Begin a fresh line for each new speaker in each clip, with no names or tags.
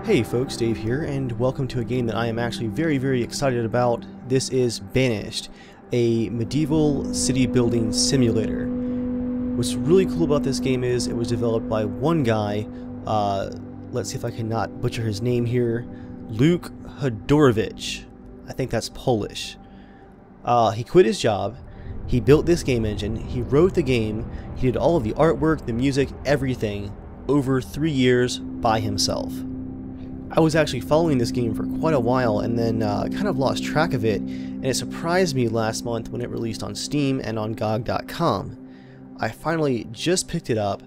Hey folks, Dave here, and welcome to a game that I am actually very excited about. This is Banished, a medieval city building simulator. What's really cool about this game is it was developed by one guy, let's see if I cannot butcher his name here, Luke Hodorowicz. I think that's Polish. He quit his job, he built this game engine, he wrote the game, he did all of the artwork, the music, everything, over 3 years by himself. I was actually following this game for quite a while and then kind of lost track of it, and it surprised me last month when it released on Steam and on GOG.com. I finally just picked it up,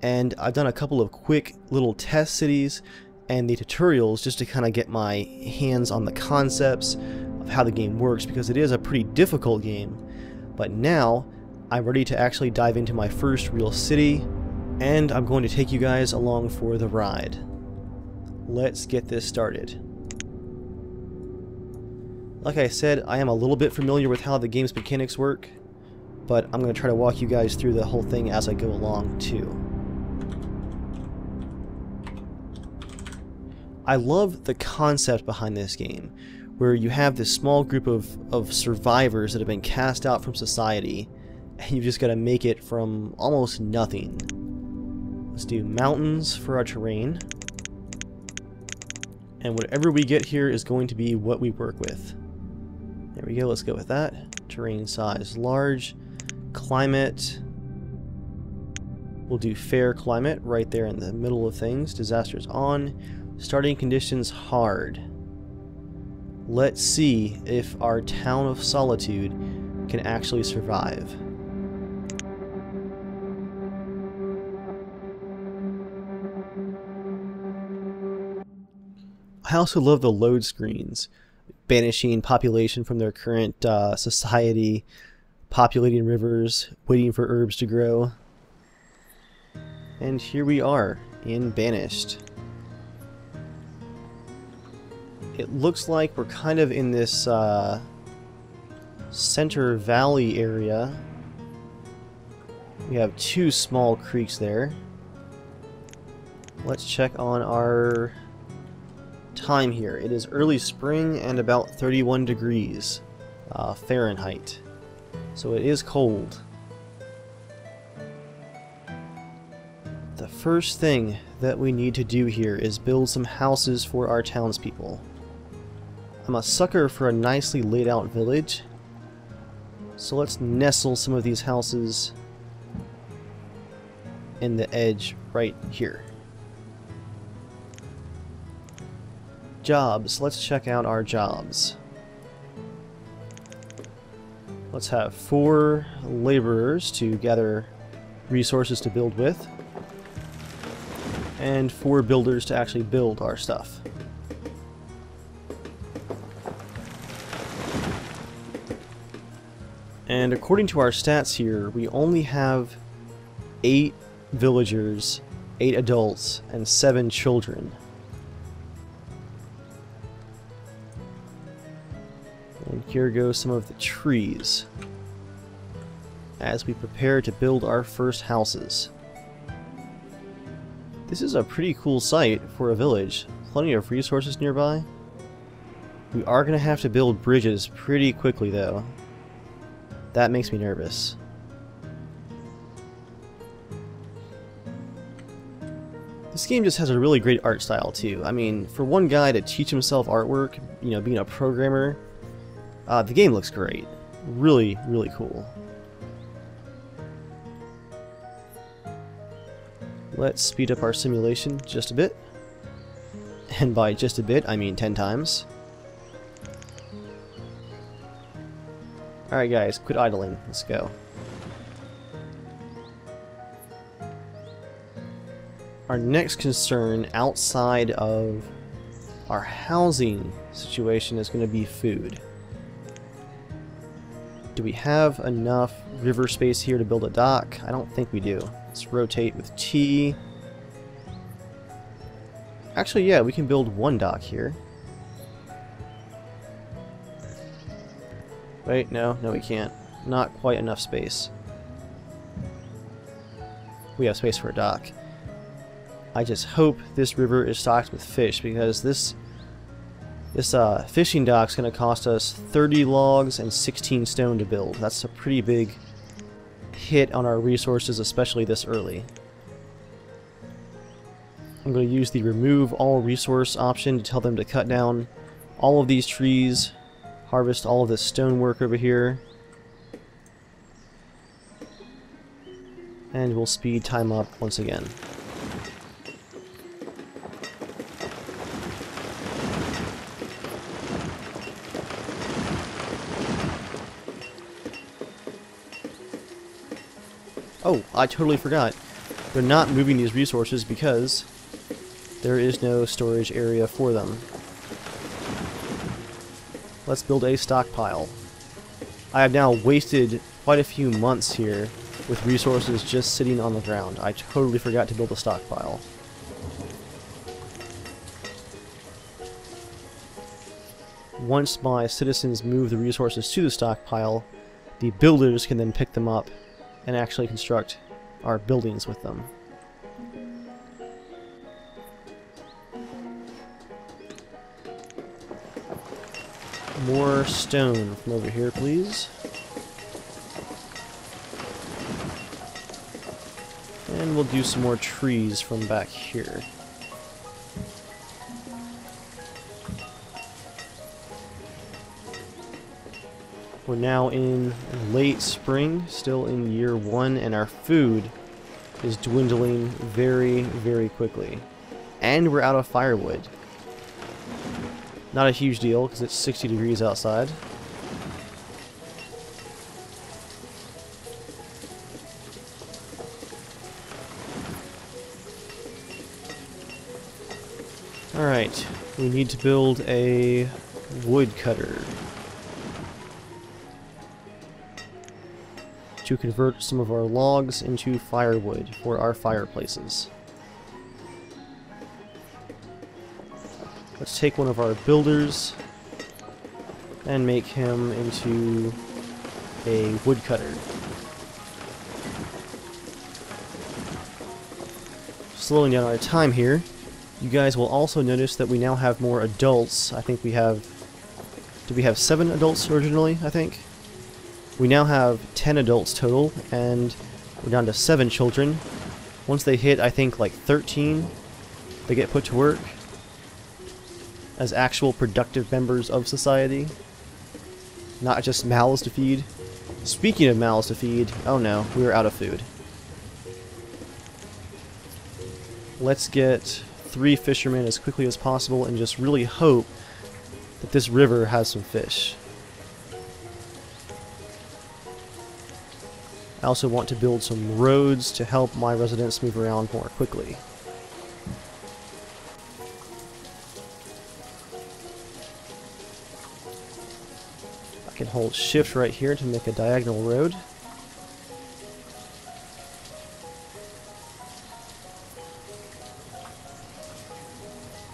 and I've done a couple of quick little test cities and the tutorials just to kind of get my hands on the concepts of how the game works, because it is a pretty difficult game. But now I'm ready to actually dive into my first real city, and I'm going to take you guys along for the ride. Let's get this started. Like I said, I am a little bit familiar with how the game's mechanics work, but I'm going to try to walk you guys through the whole thing as I go along too. I love the concept behind this game, where you have this small group of survivors that have been cast out from society, and you've just got to make it from almost nothing. Let's do mountains for our terrain. And whatever we get here is going to be what we work with. There we go, let's go with that. Terrain size large. Climate. We'll do fair climate right there in the middle of things. Disasters on. Starting conditions hard. Let's see if our town of Solitude can actually survive. I also love the load screens, banishing population from their current society, populating rivers, waiting for herbs to grow. And here we are in Banished. It looks like we're kind of in this center valley area. We have two small creeks there. Let's check on our time here. It is early spring and about 31 degrees Fahrenheit, so it is cold. The first thing that we need to do here is build some houses for our townspeople. I'm a sucker for a nicely laid out village, so let's nestle some of these houses in the edge right here. Jobs. Let's check out our jobs. Let's have 4 laborers to gather resources to build with, and 4 builders to actually build our stuff. And according to our stats here, we only have 8 villagers, 8 adults, and 7 children. And here go some of the trees as we prepare to build our first houses. This is a pretty cool site for a village. Plenty of resources nearby. We are going to have to build bridges pretty quickly though. That makes me nervous. This game just has a really great art style too. I mean, for one guy to teach himself artwork, you know, being a programmer, the game looks great. Really cool. Let's speed up our simulation just a bit. And by just a bit, I mean 10 times. Alright guys, quit idling. Let's go. Our next concern outside of our housing situation is going to be food. Do we have enough river space here to build a dock? I don't think we do. Let's rotate with T. Actually, yeah, we can build 1 dock here. Wait, no, we can't. Not quite enough space. We have space for a dock. I just hope this river is stocked with fish, because this fishing dock's going to cost us 30 logs and 16 stone to build. That's a pretty big hit on our resources, especially this early. I'm going to use the remove all resource option to tell them to cut down all of these trees, harvest all of this stonework over here, and we'll speed time up once again. Oh, I totally forgot. They're not moving these resources because there is no storage area for them. Let's build a stockpile. I have now wasted quite a few months here with resources just sitting on the ground. I totally forgot to build a stockpile. Once my citizens move the resources to the stockpile, the builders can then pick them up and actually construct our buildings with them. More stone from over here, please. And we'll do some more trees from back here. We're now in late spring, still in year 1, and our food is dwindling very, very quickly. And we're out of firewood. Not a huge deal, because it's 60 degrees outside. Alright, we need to build a woodcutter to convert some of our logs into firewood for our fireplaces. Let's take one of our builders and make him into a woodcutter. Slowing down our time here, you guys will also notice that we now have more adults. I think we have... Did we have 7 adults originally, I think? We now have 10 adults total, and we're down to 7 children. Once they hit, I think, like 13, they get put to work as actual productive members of society. Not just mouths to feed. Speaking of mouths to feed, oh no, we're out of food. Let's get 3 fishermen as quickly as possible and just really hope that this river has some fish. I also want to build some roads to help my residents move around more quickly. I can hold shift right here to make a diagonal road.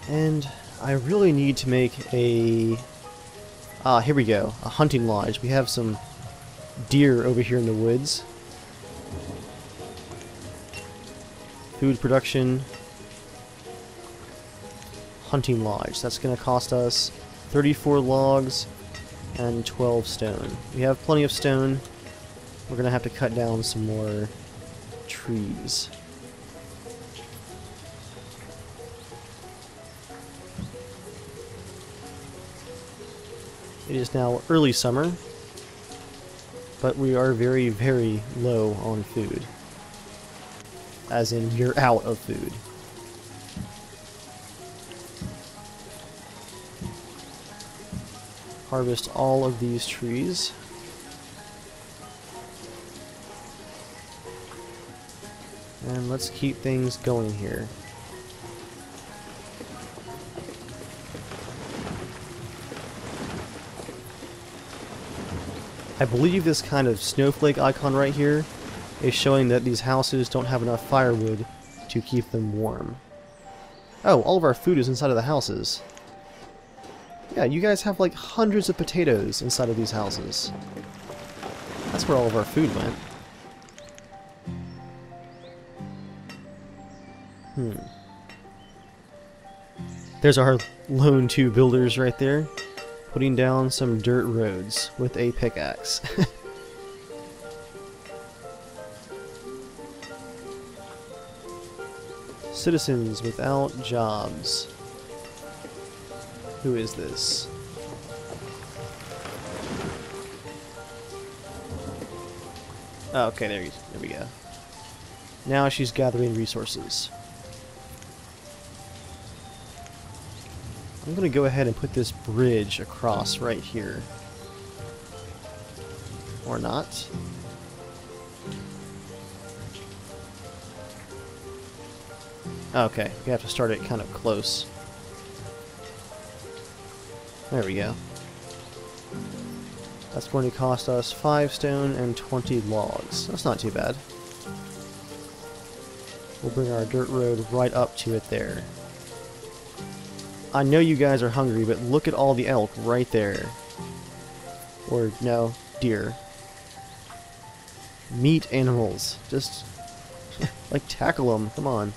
And I really need to make a... Ah, here we go. A hunting lodge. We have some deer over here in the woods. Food production. Hunting lodge. That's going to cost us 34 logs and 12 stone. We have plenty of stone. We're going to have to cut down some more trees. It is now early summer, but we are very, very low on food. As in, you're out of food. Harvest all of these trees. And let's keep things going here. I believe this kind of snowflake icon right here is showing that these houses don't have enough firewood to keep them warm. Oh, all of our food is inside of the houses. Yeah, you guys have like hundreds of potatoes inside of these houses. That's where all of our food went. There's our lone two builders right there, putting down some dirt roads with a pickaxe. Citizens without jobs. Who is this? Oh, okay, there we go. Now she's gathering resources. I'm gonna go ahead and put this bridge across right here. Or not. Okay, we have to start it kind of close. There we go. That's going to cost us 5 stone and 20 logs. That's not too bad. We'll bring our dirt road right up to it there. I know you guys are hungry, but look at all the elk right there. Or, no, deer. Meat animals. Just, like, tackle them. Come on.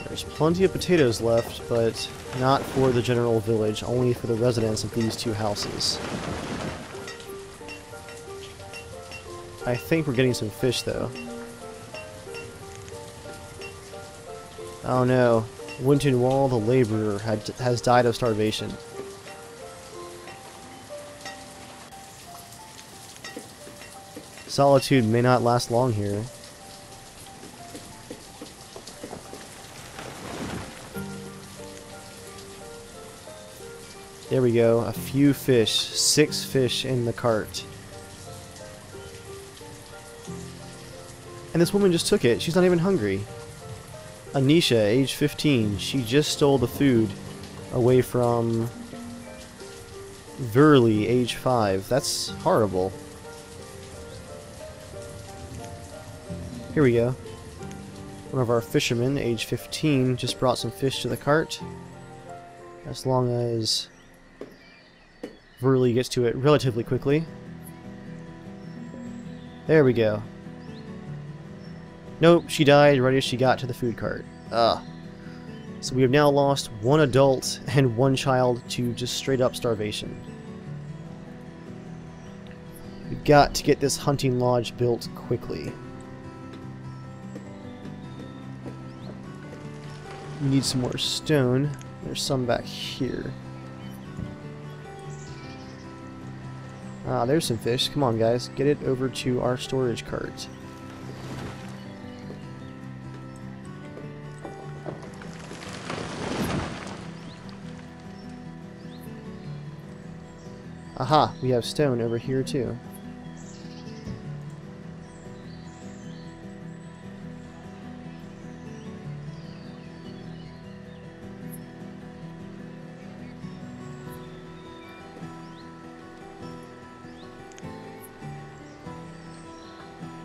There's plenty of potatoes left, but not for the general village, only for the residents of these 2 houses. I think we're getting some fish, though. Oh no, Winton Wall, the laborer, has died of starvation. Solitude may not last long here. There we go, a few fish, 6 fish in the cart. And this woman just took it, she's not even hungry. Anisha, age 15, she just stole the food away from Verley, age 5. That's horrible. Here we go. One of our fishermen, age 15, just brought some fish to the cart. As long as Verley gets to it relatively quickly. There we go. Nope, she died right as she got to the food cart. Ugh. So we have now lost 1 adult and 1 child to just straight up starvation. We've got to get this hunting lodge built quickly. We need some more stone. There's some back here. Ah, there's some fish. Come on, guys. Get it over to our storage cart. Aha, we have stone over here, too.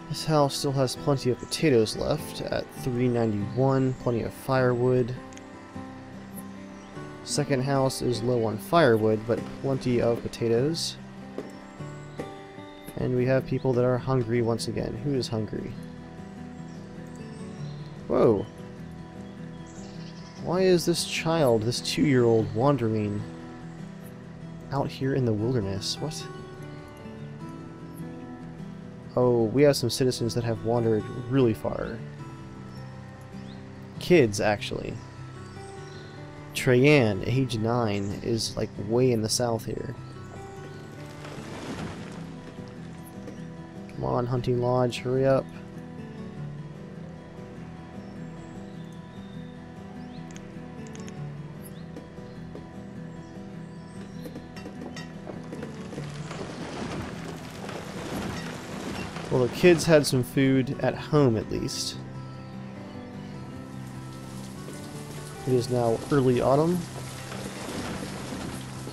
This house still has plenty of potatoes left at 391, plenty of firewood. Second house is low on firewood, but plenty of potatoes. And we have people that are hungry once again. Who is hungry? Whoa! Why is this child, this 2-year-old, wandering out here in the wilderness? What? Oh, we have some citizens that have wandered really far. Kids, actually. Treyanne, age 9, is like way in the south here. Come on, hunting lodge, hurry up. Well, the kids had some food at home, at least. It is now early autumn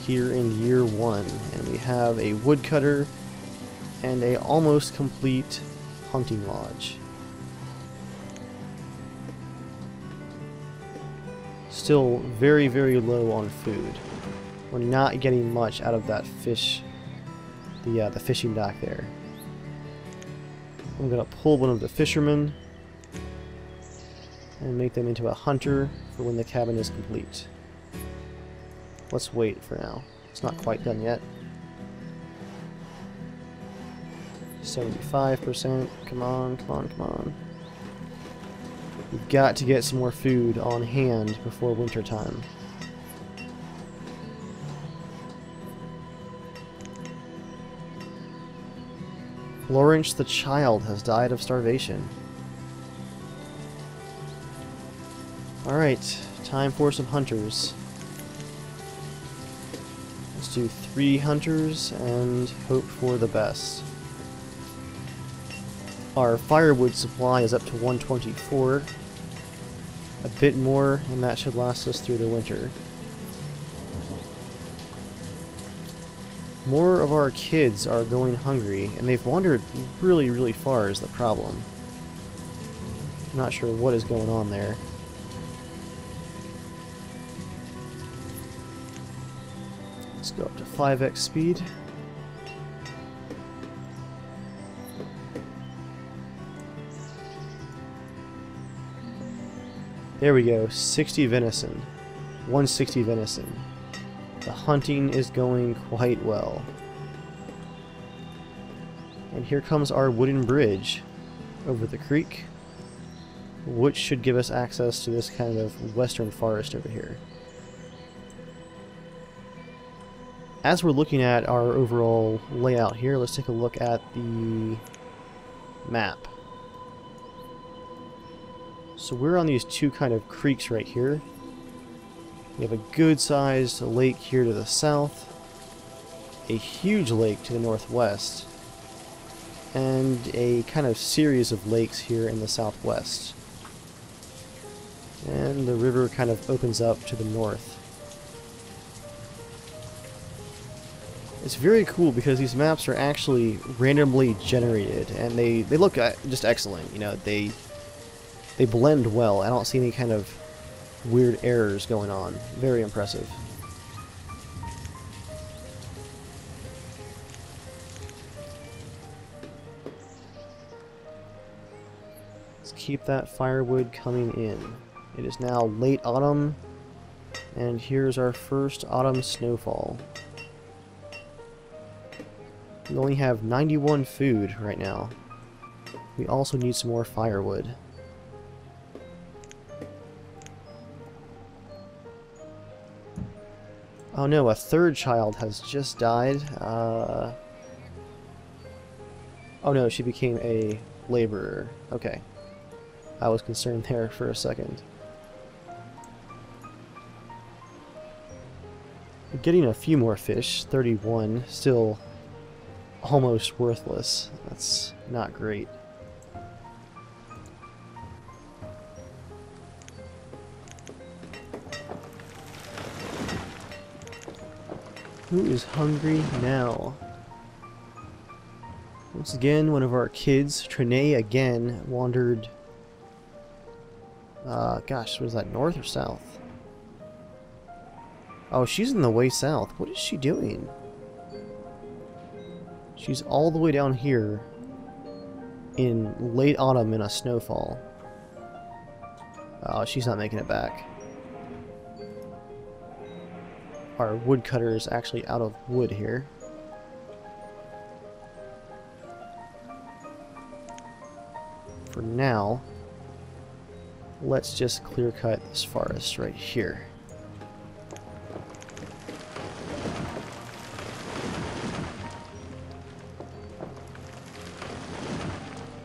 here in year 1, and we have a woodcutter and a almost complete hunting lodge. still very, very low on food. We're not getting much out of that fish, the fishing dock there. I'm going to pull one of the fishermen and make them into a hunter for when the cabin is complete. Let's wait for now. It's not quite done yet. 75%. Come on, come on, come on. We've got to get some more food on hand before winter time. Lawrence the child has died of starvation. Alright, time for some hunters. Let's do 3 hunters and hope for the best. Our firewood supply is up to 124. A bit more, and that should last us through the winter. More of our kids are going hungry, and they've wandered really, really far is the problem. I'm not sure what is going on there. Let's go up to 5x speed. There we go, 60 venison. 160 venison. The hunting is going quite well. And here comes our wooden bridge over the creek, which should give us access to this kind of western forest over here. As we're looking at our overall layout here, let's take a look at the map. So we're on these two kind of creeks right here. We have a good-sized lake here to the south, a huge lake to the northwest, and a kind of series of lakes here in the southwest. And the river kind of opens up to the north. It's very cool because these maps are actually randomly generated, and they look just excellent. You know, they blend well. I don't see any kind of weird errors going on. Very impressive. Let's keep that firewood coming in. It is now late autumn, and here's our first autumn snowfall. We only have 91 food right now. We also need some more firewood. Oh no, a third child has just died. Oh no, she became a laborer. Okay. I was concerned there for a second. We're getting a few more fish, 31, still almost worthless. That's not great. Who is hungry now? Once again, one of our kids, Trinae, again wandered. Gosh, was that north or south? Oh, she's in the way south. What is she doing? She's all the way down here in late autumn in a snowfall. Oh, she's not making it back. Our woodcutter is actually out of wood here. For now, let's just clear cut this forest right here.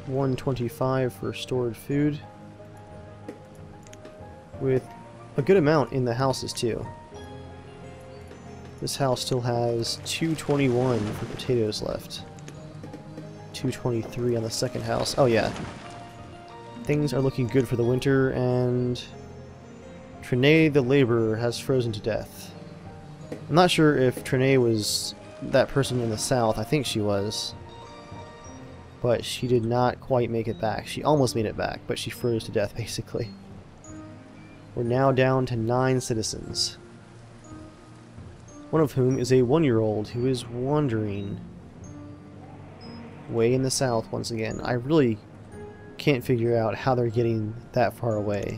$125 for stored food, with a good amount in the houses too. This house still has $221 for potatoes left. $223 on the second house. Oh yeah. Things are looking good for the winter, and Trinae the laborer has frozen to death. I'm not sure if Trinae was that person in the south. I think she was. But she did not quite make it back. She almost made it back, but she froze to death basically. We're now down to 9 citizens. One of whom is a 1-year-old who is wandering way in the south once again. I really can't figure out how they're getting that far away.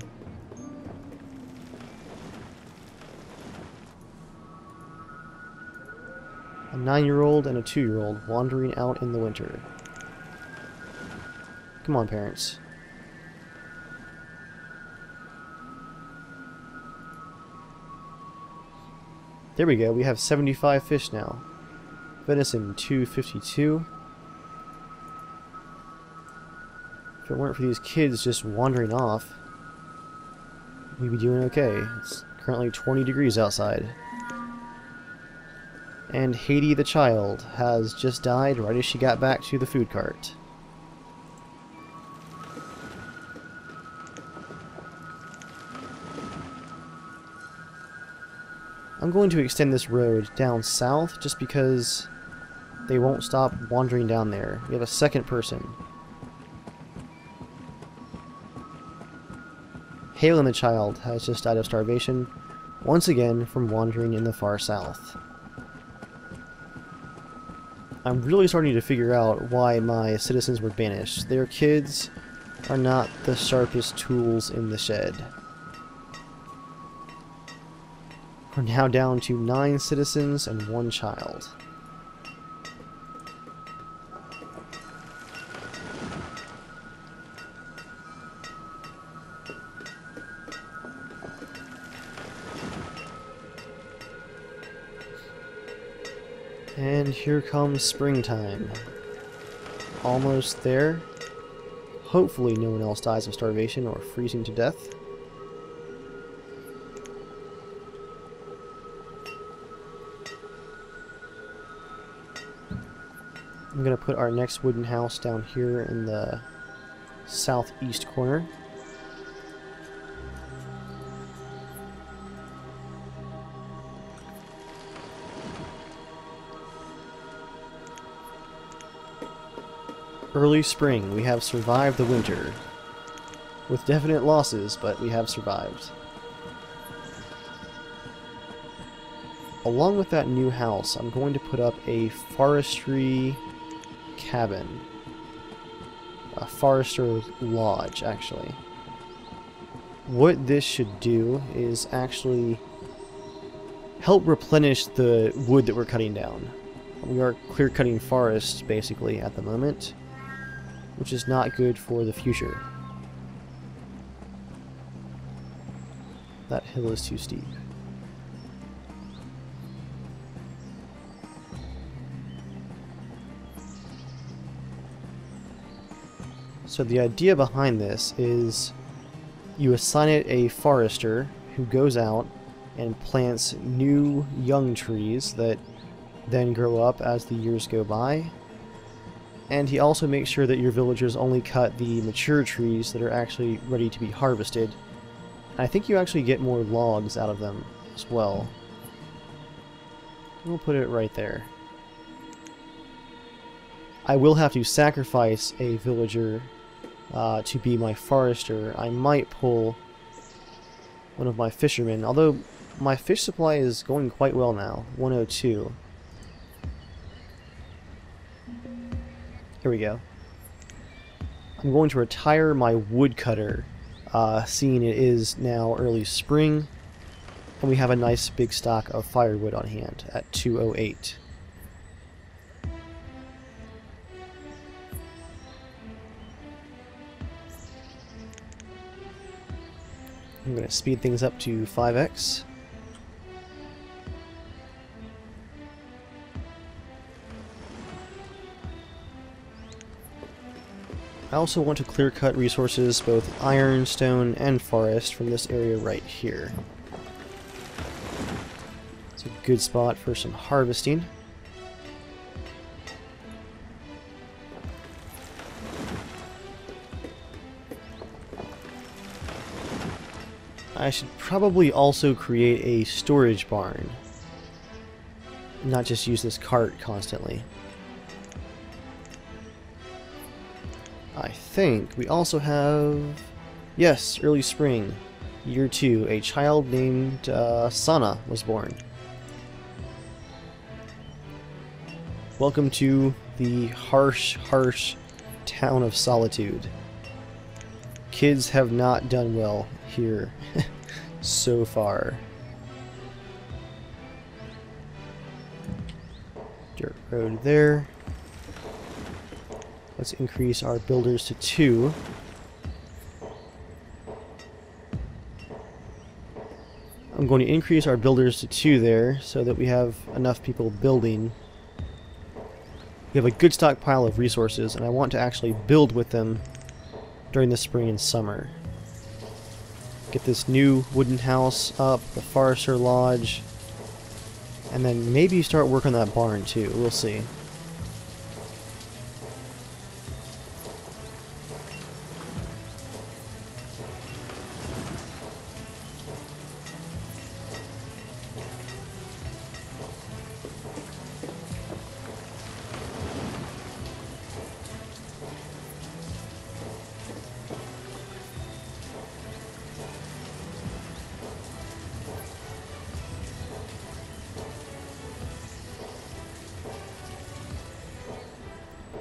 A 9-year-old and a 2-year-old wandering out in the winter. Come on, parents. There we go, we have 75 fish now. Venison 252. If it weren't for these kids just wandering off, we'd be doing okay. It's currently 20 degrees outside. And Haiti the child has just died right as she got back to the food cart. I'm going to extend this road down south just because they won't stop wandering down there. We have a second person. Halen the child has just died of starvation, once again from wandering in the far south. I'm really starting to figure out why my citizens were banished. Their kids are not the sharpest tools in the shed. We're now down to 9 citizens and 1 child. And here comes springtime. Almost there. Hopefully no one else dies of starvation or freezing to death. I'm going to put our next wooden house down here in the southeast corner. Early spring, we have survived the winter. With definite losses, but we have survived. Along with that new house, I'm going to put up a forestry cabin. A forester lodge, actually. What this should do is actually help replenish the wood that we're cutting down. We are clear-cutting forests, basically, at the moment, which is not good for the future. That hill is too steep. So the idea behind this is you assign it a forester who goes out and plants new young trees that then grow up as the years go by. And he also makes sure that your villagers only cut the mature trees that are actually ready to be harvested. And I think you actually get more logs out of them as well. We'll put it right there. I will have to sacrifice a villager to be my forester. I might pull one of my fishermen, although my fish supply is going quite well now. 102. Here we go. I'm going to retire my woodcutter, seeing it is now early spring, and we have a nice big stock of firewood on hand at 208. I'm going to speed things up to 5x. I also want to clear cut resources, both iron, stone, and forest from this area right here. It's a good spot for some harvesting. I should probably also create a storage barn, not just use this cart constantly. I think we also have, yes, early spring. Year 2, a child named Sana was born. Welcome to the harsh, harsh town of Solitude. Kids have not done well here so far. Dirt road there. Let's increase our builders to 2. I'm going to increase our builders to 2 there so that we have enough people building. We have a good stockpile of resources, and I want to actually build with them during the spring and summer. Get this new wooden house up, the Forester Lodge, and then maybe start work on that barn too. We'll see.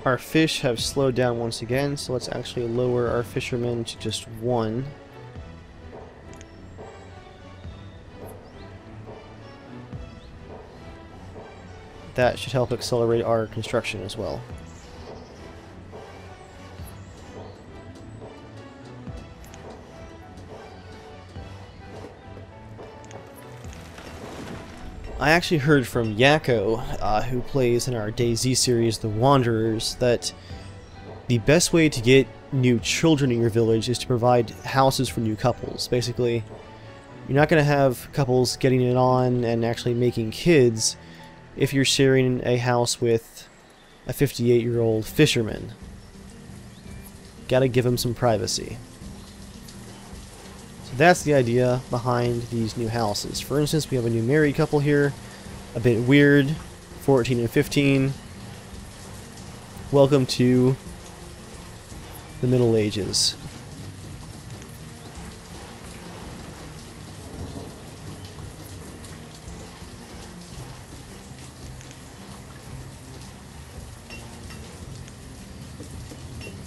Our fish have slowed down once again, so let's actually lower our fishermen to just 1. That should help accelerate our construction as well. I actually heard from Yakko, who plays in our DayZ series, The Wanderers, that the best way to get new children in your village is to provide houses for new couples. Basically, you're not going to have couples getting it on and actually making kids if you're sharing a house with a 58-year-old fisherman. Gotta give him some privacy. So that's the idea behind these new houses. For instance, we have a new married couple here. A bit weird. 14 and 15. Welcome to the Middle Ages.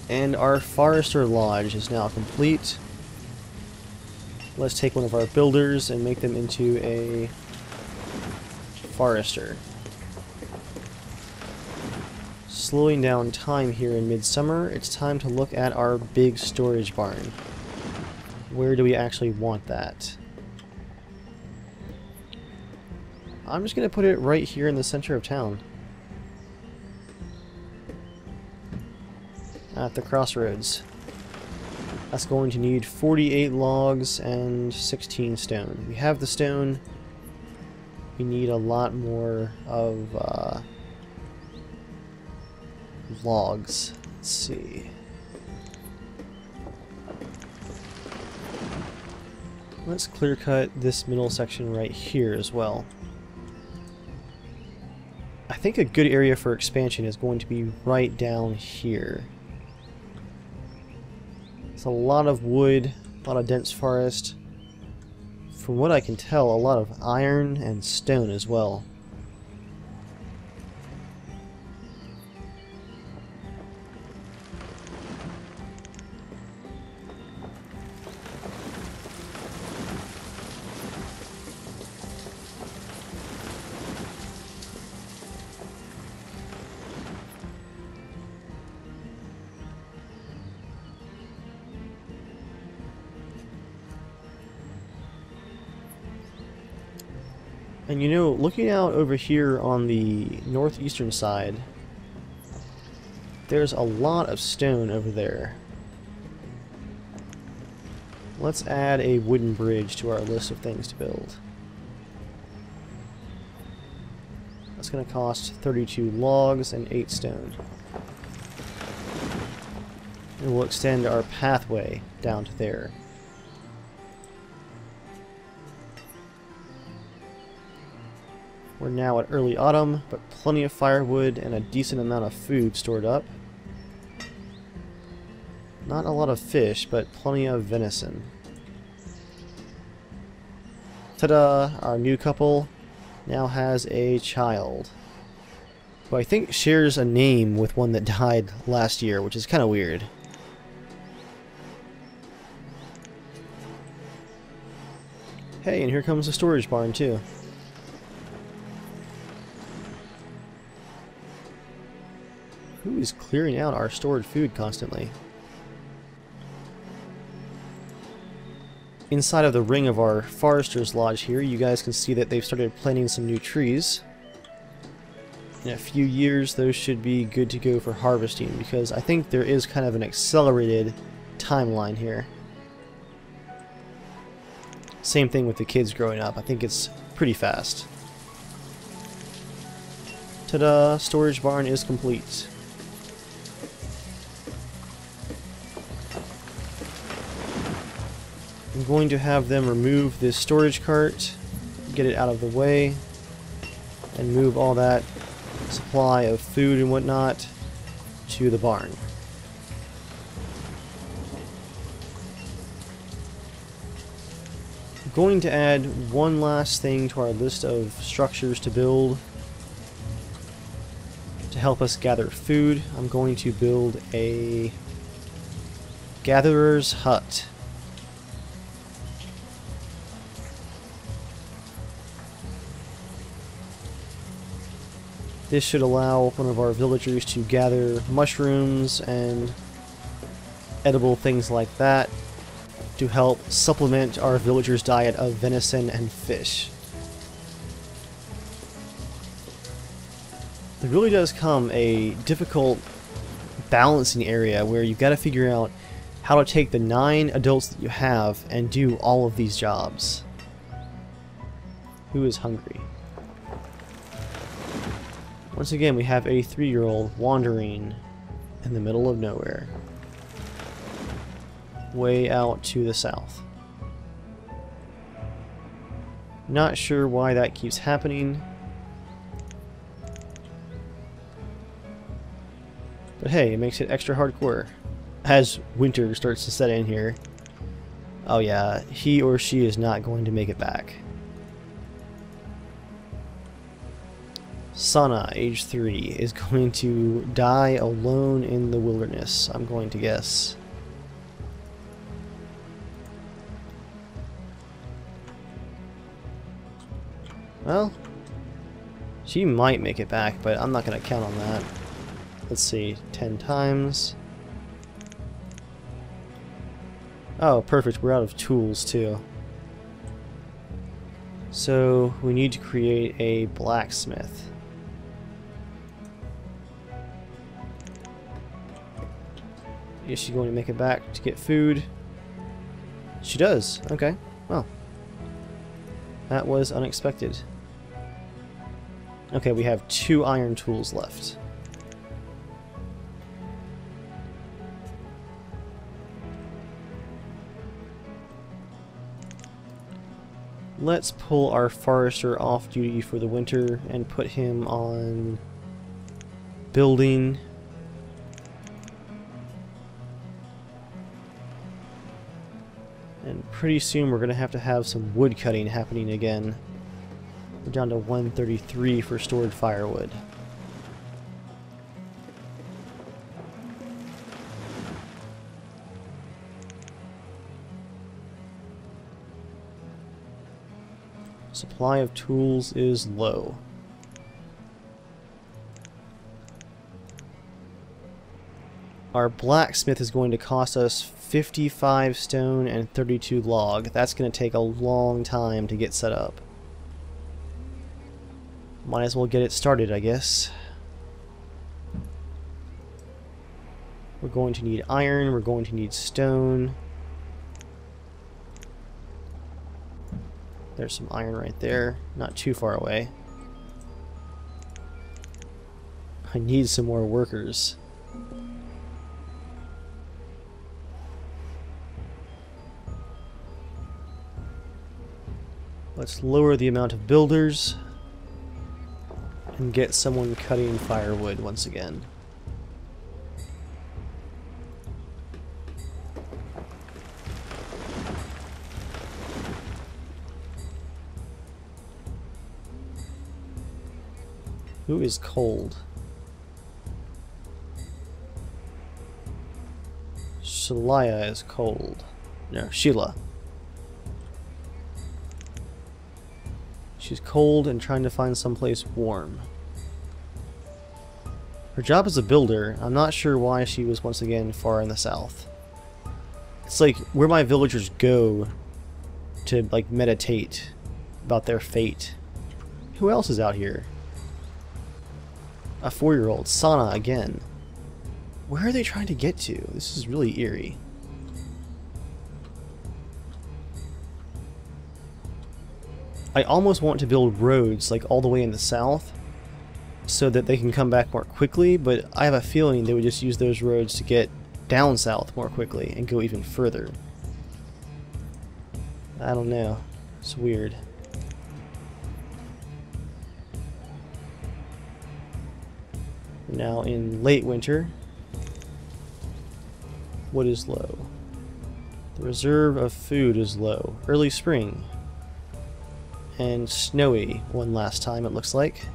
And our Forester Lodge is now complete. Let's take one of our builders and make them into a forester. Slowing down time here in midsummer, it's time to look at our big storage barn. Where do we actually want that? I'm just going to put it right here in the center of town. At the crossroads. That's going to need 48 logs and 16 stone. We have the stone. We need a lot more of logs. Let's see. Let's clear cut this middle section right here as well. I think a good area for expansion is going to be right down here. It's a lot of wood, a lot of dense forest. From what I can tell, a lot of iron and stone as well. And you know, looking out over here on the northeastern side, there's a lot of stone over there. Let's add a wooden bridge to our list of things to build. That's going to cost 32 logs and 8 stone. And we'll extend our pathway down to there. We're now at early autumn, but plenty of firewood and a decent amount of food stored up. Not a lot of fish, but plenty of venison. Ta-da! Our new couple now has a child, who I think shares a name with one that died last year, which is kind of weird. Hey, and here comes a storage barn too. Who is clearing out our stored food constantly? Inside of the ring of our forester's lodge here, you guys can see that they've started planting some new trees. In a few years, those should be good to go for harvesting, because I think there is kind of an accelerated timeline here. Same thing with the kids growing up. I think it's pretty fast. Ta-da! Storage barn is complete. I'm going to have them remove this storage cart, get it out of the way, and move all that supply of food and whatnot to the barn. I'm going to add one last thing to our list of structures to build to help us gather food. I'm going to build a gatherer's hut. This should allow one of our villagers to gather mushrooms and edible things like that to help supplement our villagers' diet of venison and fish. It really does come a difficult balancing area where you've got to figure out how to take the 9 adults that you have and do all of these jobs. Who is hungry? Once again, we have a 3-year-old wandering in the middle of nowhere, way out to the south. Not sure why that keeps happening, but hey, it makes it extra hardcore as winter starts to set in here. Oh yeah, he or she is not going to make it back. Sana, age 3, is going to die alone in the wilderness, I'm going to guess. Well, she might make it back, but I'm not going to count on that. Let's see, 10 times. Oh, perfect, we're out of tools too. So, we need to create a blacksmith. Is she going to make it back to get food? She does. Okay. Well, that was unexpected. Okay, we have 2 iron tools left. Let's pull our forester off duty for the winter and put him on building. And pretty soon we're going to have some wood cutting happening again. We're down to 133 for stored firewood. Supply of tools is low. Our blacksmith is going to cost us 55 stone and 32 log. That's going to take a long time to get set up. Might as well get it started, I guess. We're going to need iron, we're going to need stone. There's some iron right there, not too far away. I need some more workers. Let's lower the amount of builders and get someone cutting firewood once again. Who is cold? Shalaya is cold. No, Sheila. She's cold and trying to find someplace warm. Her job as a builder, I'm not sure why she was once again far in the south. It's like where my villagers go to like meditate about their fate. Who else is out here? A 4-year-old, Sana again. Where are they trying to get to? This is really eerie. I almost want to build roads like all the way in the south so that they can come back more quickly, but I have a feeling they would just use those roads to get down south more quickly and go even further. I don't know. It's weird. We're now in late winter. What is low? The reserve of food is low. Early spring. And snowy one last time, it looks like.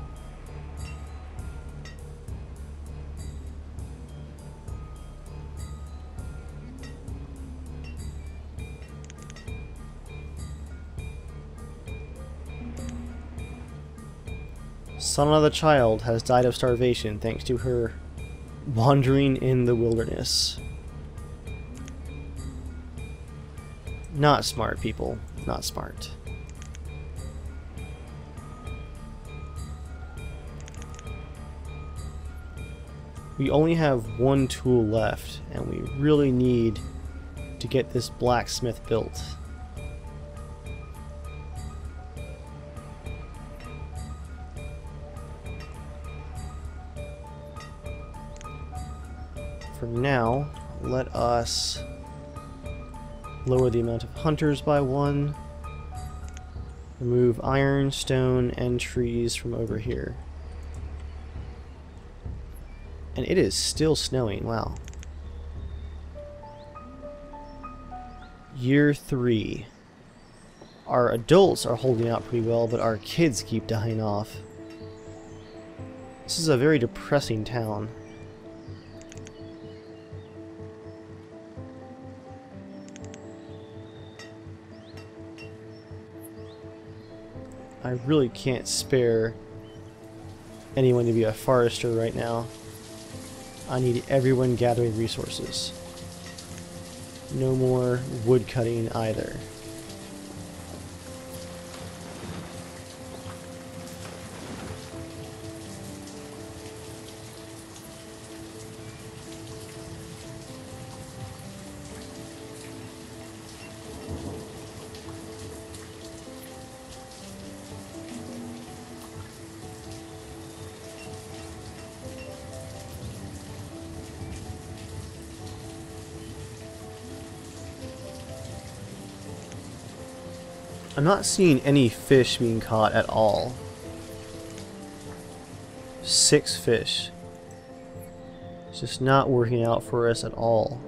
Sana the child has died of starvation thanks to her wandering in the wilderness. Not smart, people. Not smart. We only have one tool left, and we really need to get this blacksmith built. For now, let us lower the amount of hunters by 1. Remove iron, stone, and trees from over here. And it is still snowing, wow. Year 3. Our adults are holding out pretty well, but our kids keep dying off. This is a very depressing town. I really can't spare anyone to be a forester right now. I need everyone gathering resources. No more wood cutting either. I'm not seeing any fish being caught at all. 6 fish. It's just not working out for us at all.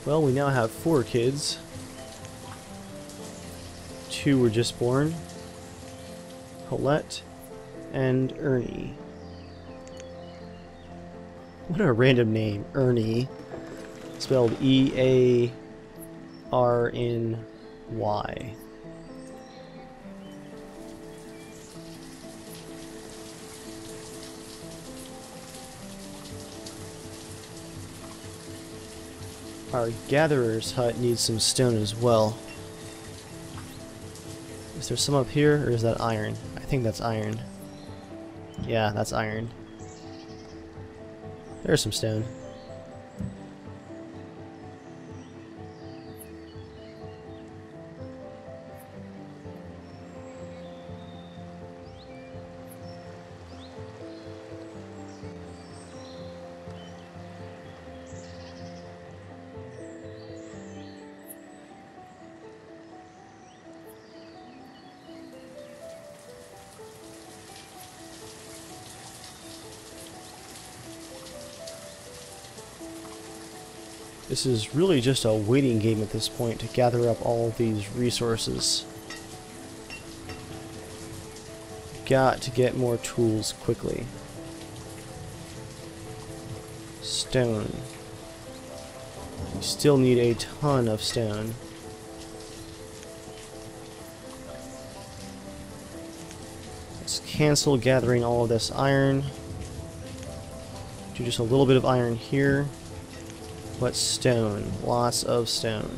Well, we now have 4 kids. 2 were just born. Colette and Ernie. What a random name, Ernie. Spelled E-A-R-N-Y. Our gatherer's hut needs some stone as well. Is there some up here, or is that iron? I think that's iron. Yeah, that's iron. There's some stone. This is really just a waiting game at this point to gather up all of these resources. Got to get more tools quickly. Stone. We still need a ton of stone. Let's cancel gathering all of this iron. Do just a little bit of iron here. But stone. Lots of stone.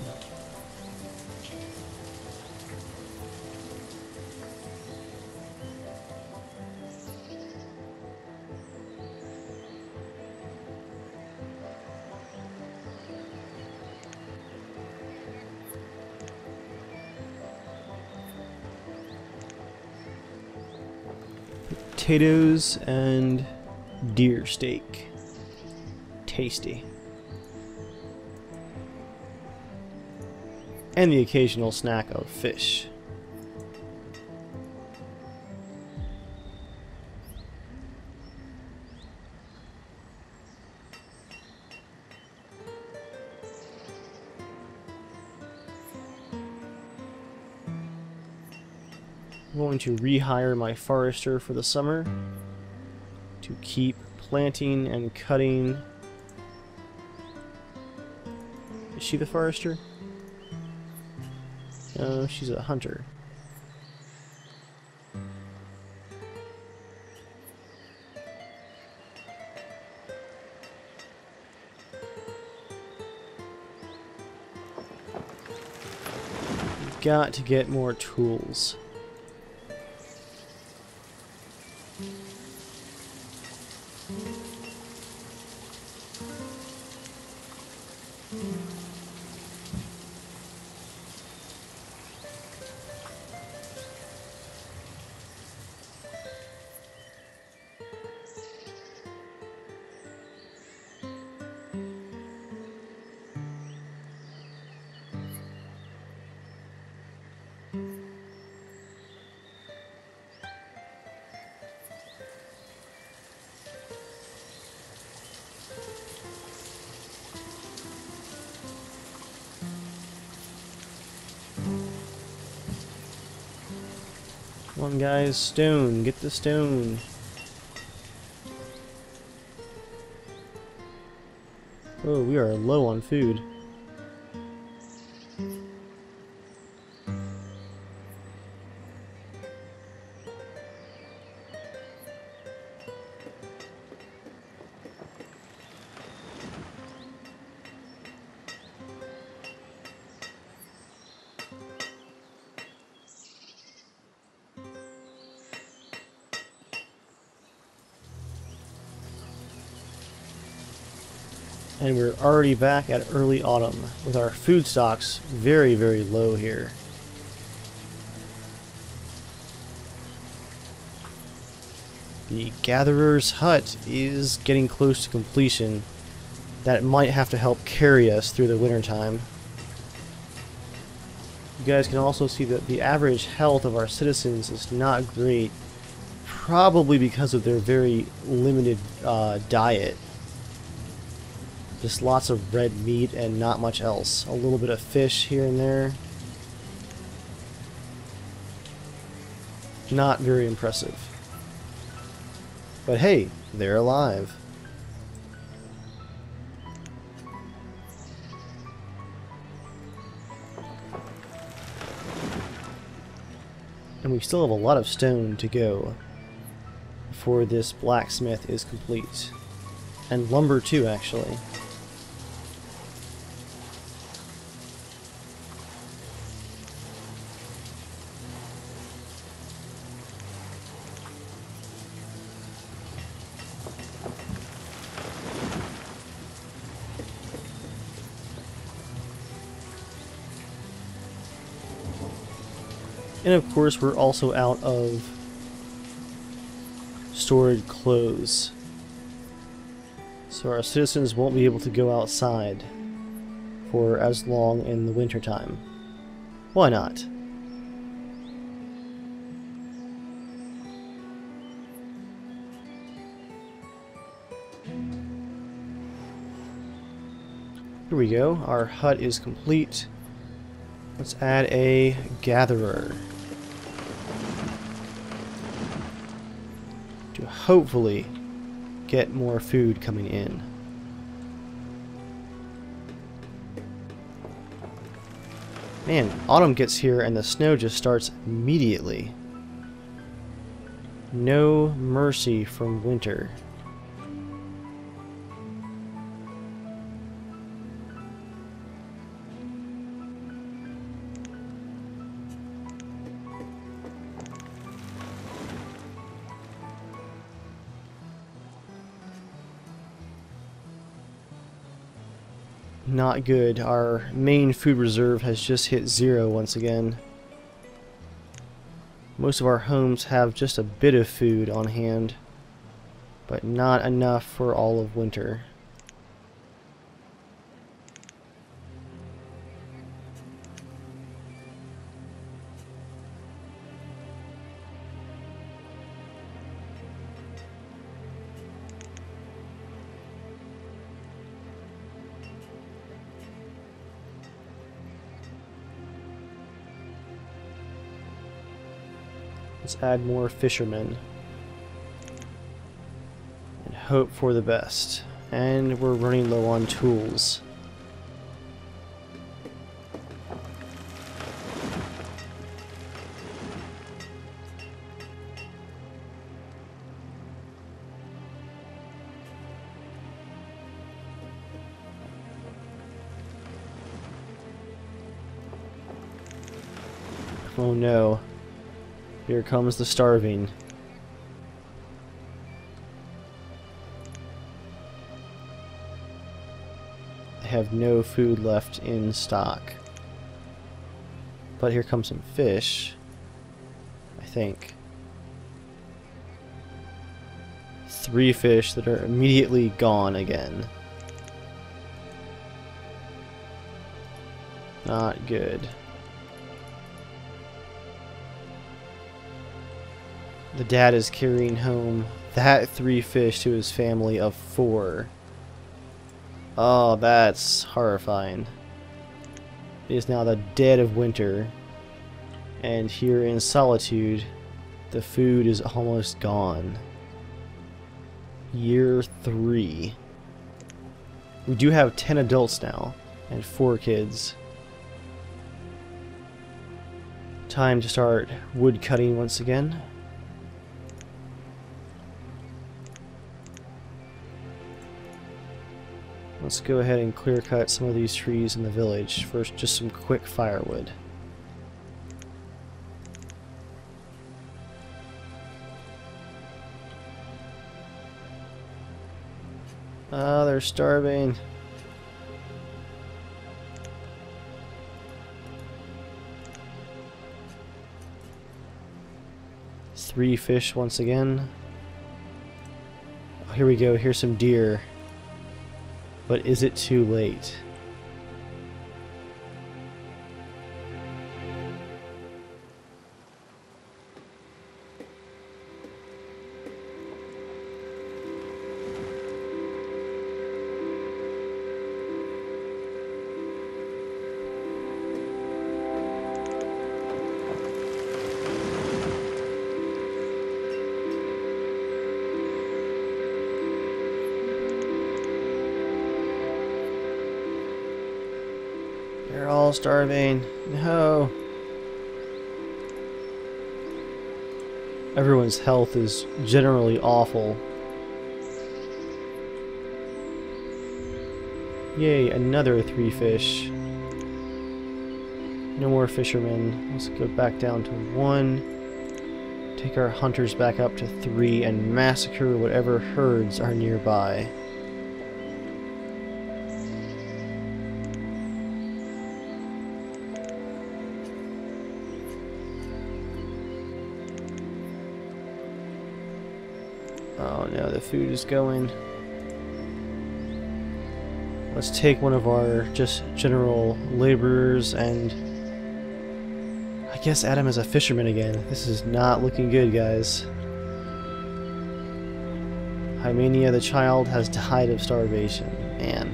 Potatoes and deer steak. Tasty. And the occasional snack of fish. I'm going to rehire my forester for the summer to keep planting and cutting. Is she the forester? No, she's a hunter. We've got to get more tools. Come on, guys, stone, get the stone. Oh, we are low on food. And we're already back at early autumn, with our food stocks very, very low here. The Gatherer's Hut is getting close to completion. That might have to help carry us through the wintertime. You guys can also see that the average health of our citizens is not great, probably because of their very limited diet. Just lots of red meat and not much else. A little bit of fish here and there. Not very impressive. But hey, they're alive. And we still have a lot of stone to go before this blacksmith is complete. And lumber too, actually. And of course, we're also out of stored clothes. So our citizens won't be able to go outside for as long in the wintertime. Why not? Here we go. Our hut is complete. Let's add a gatherer to hopefully get more food coming in. Man, autumn gets here and the snow just starts immediately. No mercy from winter. Not good. Our main food reserve has just hit 0 once again. Most of our homes have just a bit of food on hand, but not enough for all of winter. Let's add more fishermen and hope for the best. And we're running low on tools. Oh no. Here comes the starving. I have no food left in stock. But here comes some fish, I think. 3 fish that are immediately gone again. Not good. The dad is carrying home that 3 fish to his family of 4. Oh, that's horrifying. It is now the dead of winter, and here in Solitude, the food is almost gone. Year 3. We do have 10 adults now, and 4 kids. Time to start wood cutting once again. Let's go ahead and clear cut some of these trees in the village for just some quick firewood. Oh, they're starving. Three fish once again. Oh, here we go. Here's some deer. But is it too late? They're all starving. No. Everyone's health is generally awful. Yay, another 3 fish. No more fishermen. Let's go back down to 1. Take our hunters back up to 3 and massacre whatever herds are nearby. Oh no, the food is going. Let's take one of our just general laborers and I guess add him as a fisherman again. This is not looking good, guys. Hymenia the child has died of starvation. Man.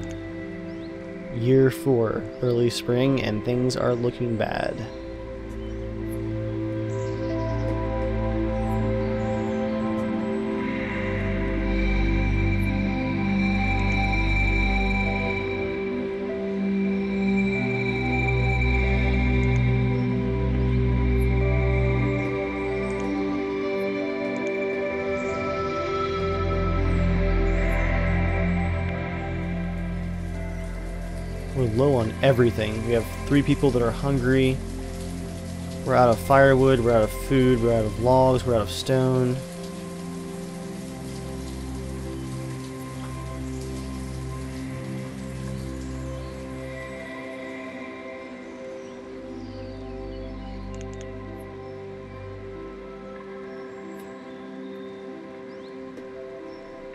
Year 4, early spring, and things are looking bad. We're low on everything. We have 3 people that are hungry. We're out of firewood, we're out of food, we're out of logs, we're out of stone.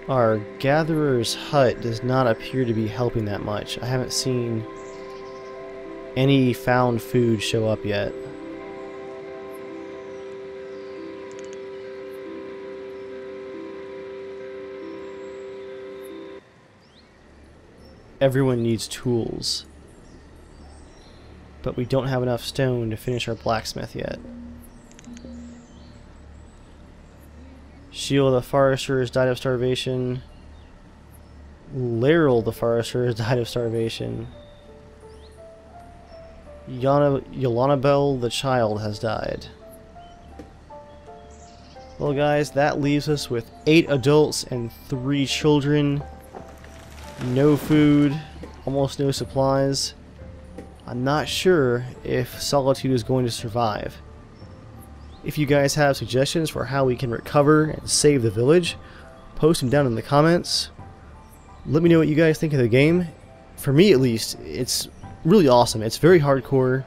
Our gatherer's hut does not appear to be helping that much. I haven't seen any found food show up yet. Everyone needs tools, but we don't have enough stone to finish our blacksmith yet. Sheila the Forester has died of starvation. Laryl the Forester has died of starvation. Yolanabel the Child has died. Well guys, that leaves us with 8 adults and 3 children. No food, almost no supplies. I'm not sure if Solitude is going to survive. If you guys have suggestions for how we can recover and save the village, post them down in the comments. Let me know what you guys think of the game. For me at least, it's really awesome. It's very hardcore.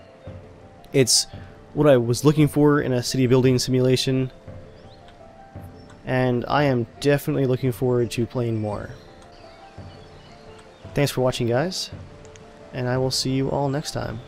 It's what I was looking for in a city building simulation. And I am definitely looking forward to playing more. Thanks for watching guys, and I will see you all next time.